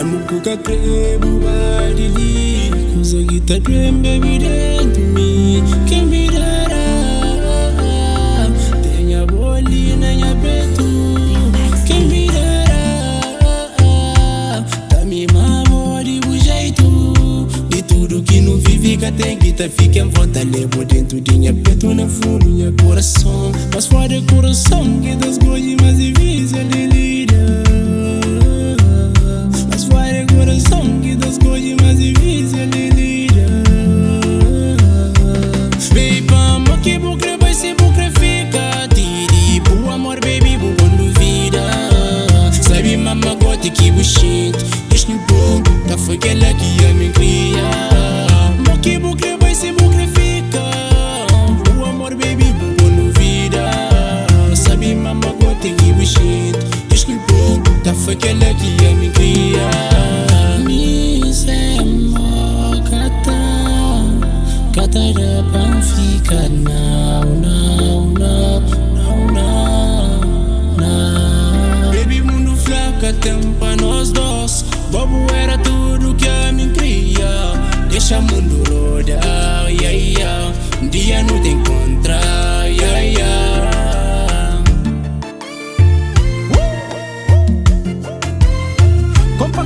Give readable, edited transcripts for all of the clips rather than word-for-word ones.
Mukuka crebo badili Kuza gita dream baby dentro me Quem virará Tenha bolina e aberto Quem virará Tá-me mamor de um jeito De tudo que não vive que tem que tá fica em volta Levo dentro de minha peito na fundo minha coração Mas fora coração que das coisas mais difíceis de lidar Coração que das coisas mais difíceis de lidar Baby, ama que bucre vai ser bucre fica Tiri, bu amor baby, bu quando vida Sabe mama gote que buchinte Deixa no bom, tá foi aquela que me cria Ama que bucre vai ser bucre fica Bu amor baby, bu quando vida Sabe mama gote que buchinte Deixa no bom, tá foi aquela que me cria Katada pang fica now Baby mundo flaca tempa nós dois Bobo era tudo que a mim cria Deixa mundo rodar, Um dia não tem contra, Compa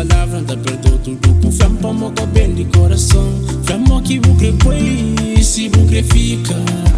palavras, tá perdeu tudo com fé pra moca bem de coração. Fé que bucre foi, se bucre fica.